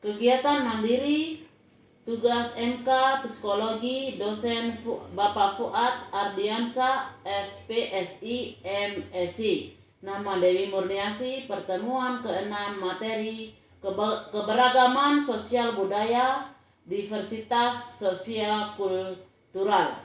Kegiatan mandiri, tugas MK Psikologi, dosen Bapak Fuad Ardiansa, SPSI, MSI. Nama Dewi Murniasi. Pertemuan ke-6 materi keberagaman sosial budaya, diversitas sosial kultural.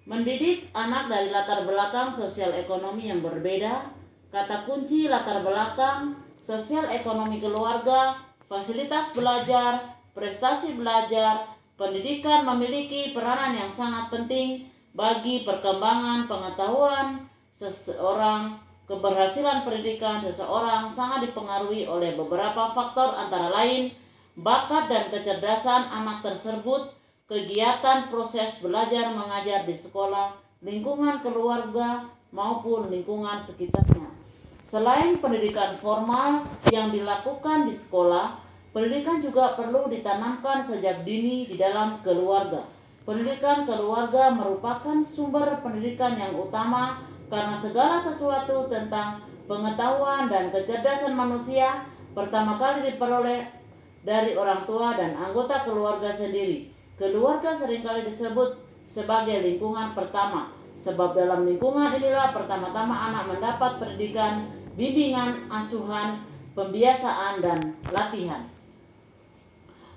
Mendidik anak dari latar belakang sosial ekonomi yang berbeda. Kata kunci latar belakang sosial ekonomi keluarga, fasilitas belajar, prestasi belajar, pendidikan memiliki peranan yang sangat penting bagi perkembangan pengetahuan seseorang. Keberhasilan pendidikan seseorang sangat dipengaruhi oleh beberapa faktor, antara lain bakat dan kecerdasan anak tersebut, kegiatan proses belajar mengajar di sekolah, lingkungan keluarga, maupun lingkungan sekitarnya. Selain pendidikan formal yang dilakukan di sekolah, pendidikan juga perlu ditanamkan sejak dini di dalam keluarga. Pendidikan keluarga merupakan sumber pendidikan yang utama karena segala sesuatu tentang pengetahuan dan kecerdasan manusia pertama kali diperoleh dari orang tua dan anggota keluarga sendiri. Keluarga seringkali disebut sebagai lingkungan pertama, sebab dalam lingkungan inilah pertama-tama anak mendapat pendidikan, bimbingan, asuhan, pembiasaan, dan latihan.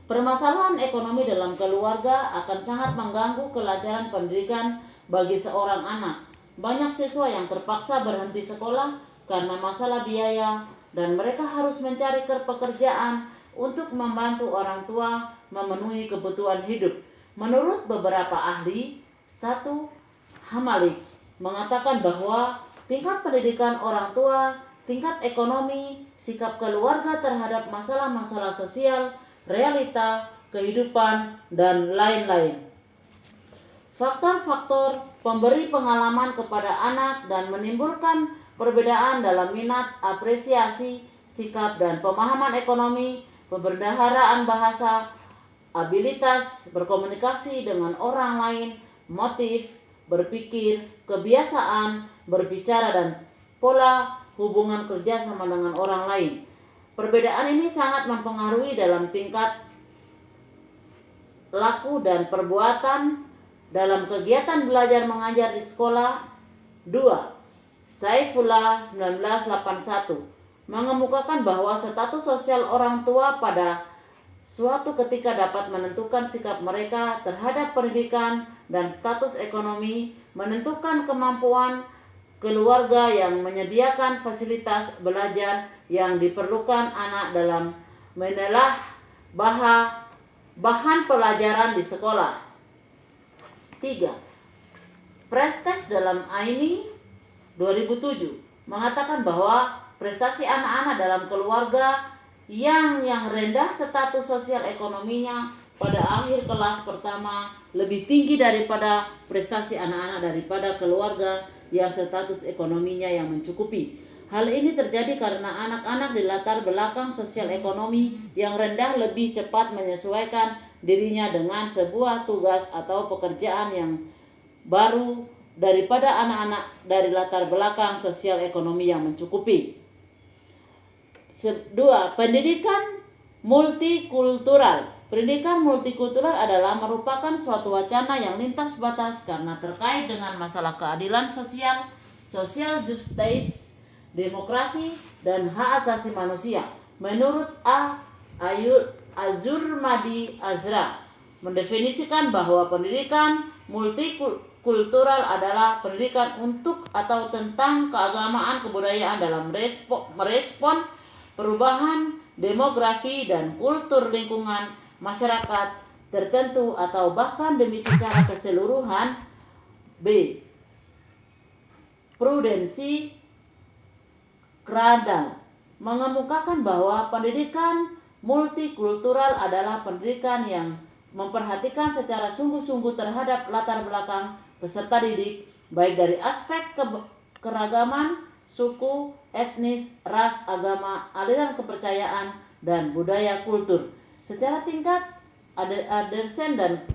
Permasalahan ekonomi dalam keluarga akan sangat mengganggu kelancaran pendidikan bagi seorang anak. Banyak siswa yang terpaksa berhenti sekolah karena masalah biaya, dan mereka harus mencari pekerjaan untuk membantu orang tua memenuhi kebutuhan hidup. Menurut beberapa ahli, Hamalik mengatakan bahwa tingkat pendidikan orang tua, tingkat ekonomi, sikap keluarga terhadap masalah-masalah sosial, realita, kehidupan, dan lain-lain. Faktor-faktor pemberi pengalaman kepada anak dan menimbulkan perbedaan dalam minat, apresiasi, sikap, dan pemahaman ekonomi, pembendaharaan bahasa, abilitas berkomunikasi dengan orang lain, motif berpikir, kebiasaan berbicara, dan pola hubungan kerjasama dengan orang lain. Perbedaan ini sangat mempengaruhi dalam tingkat laku dan perbuatan dalam kegiatan belajar mengajar di sekolah. 2. Saifullah 1981 mengemukakan bahwa status sosial orang tua pada suatu ketika dapat menentukan sikap mereka terhadap pendidikan, dan status ekonomi menentukan kemampuan keluarga yang menyediakan fasilitas belajar yang diperlukan anak dalam menelah bahan pelajaran di sekolah. 3. Prestes dalam Aini 2007 mengatakan bahwa prestasi anak-anak dalam keluarga yang rendah status sosial ekonominya pada akhir kelas pertama lebih tinggi daripada prestasi anak-anak daripada keluarga yang status ekonominya yang mencukupi. Hal ini terjadi karena anak-anak di latar belakang sosial ekonomi yang rendah lebih cepat menyesuaikan dirinya dengan sebuah tugas atau pekerjaan yang baru daripada anak-anak dari latar belakang sosial ekonomi yang mencukupi. 2. Pendidikan multikultural. Pendidikan multikultural adalah merupakan suatu wacana yang lintas batas karena terkait dengan masalah keadilan sosial, social justice, demokrasi, dan hak asasi manusia. Menurut Azurmadi Azra mendefinisikan bahwa pendidikan multikultural adalah pendidikan untuk atau tentang keagamaan kebudayaan dalam merespon perubahan demografi dan kultur lingkungan masyarakat tertentu atau bahkan demi secara keseluruhan. B. Prudensi Kradal mengemukakan bahwa pendidikan multikultural adalah pendidikan yang memperhatikan secara sungguh-sungguh terhadap latar belakang peserta didik, baik dari aspek keragaman, suku, etnis, ras, agama, aliran kepercayaan, dan budaya kultur. Secara tingkat, Andersen dan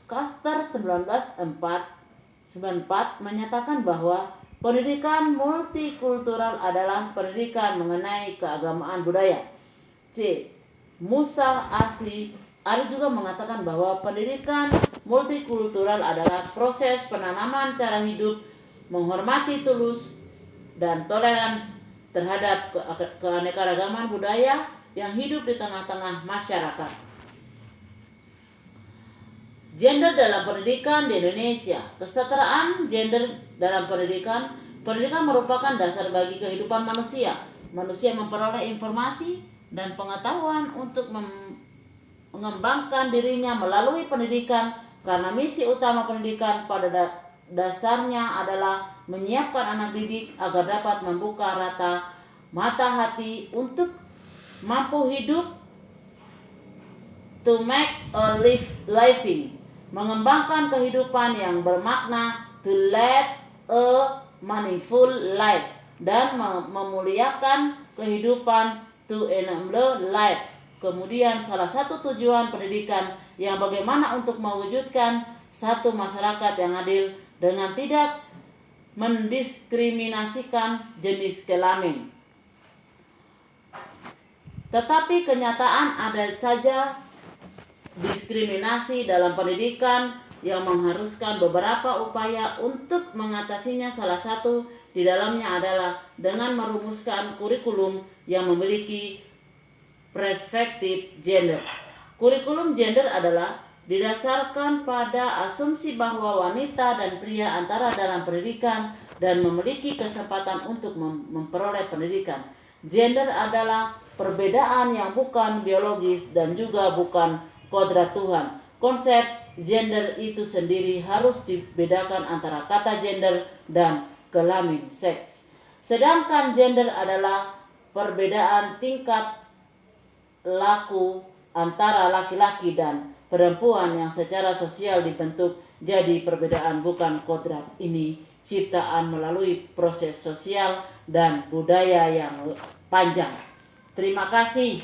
Caster 1994 menyatakan bahwa pendidikan multikultural adalah pendidikan mengenai keagamaan budaya. C. Musa Asli ada juga mengatakan bahwa pendidikan multikultural adalah proses penanaman cara hidup menghormati tulus dan toleransi terhadap keanekaragaman budaya yang hidup di tengah-tengah masyarakat. Gender dalam pendidikan di Indonesia. Kesetaraan gender dalam pendidikan. Pendidikan merupakan dasar bagi kehidupan manusia. Manusia memperoleh informasi dan pengetahuan untuk mengembangkan dirinya melalui pendidikan, karena misi utama pendidikan pada dasarnya adalah menyiapkan anak didik agar dapat membuka mata hati untuk mampu hidup, to make a living, mengembangkan kehidupan yang bermakna, to lead a meaningful life, dan memuliakan kehidupan, to enable life. Kemudian salah satu tujuan pendidikan yang bagaimana untuk mewujudkan satu masyarakat yang adil dengan tidak mendiskriminasikan jenis kelamin. Tetapi kenyataan ada saja diskriminasi dalam pendidikan yang mengharuskan beberapa upaya untuk mengatasinya. Salah satu di dalamnya adalah dengan merumuskan kurikulum yang memiliki perspektif gender. Kurikulum gender adalah didasarkan pada asumsi bahwa wanita dan pria antara dalam pendidikan dan memiliki kesempatan untuk memperoleh pendidikan. Gender adalah perbedaan yang bukan biologis dan juga bukan kodrat Tuhan. Konsep gender itu sendiri harus dibedakan antara kata gender dan kelamin, seks. Sedangkan gender adalah perbedaan tingkat laku antara laki-laki dan perempuan yang secara sosial dibentuk jadi perbedaan bukan kodrat. Ini ciptaan melalui proses sosial dan budaya yang panjang. Terima kasih.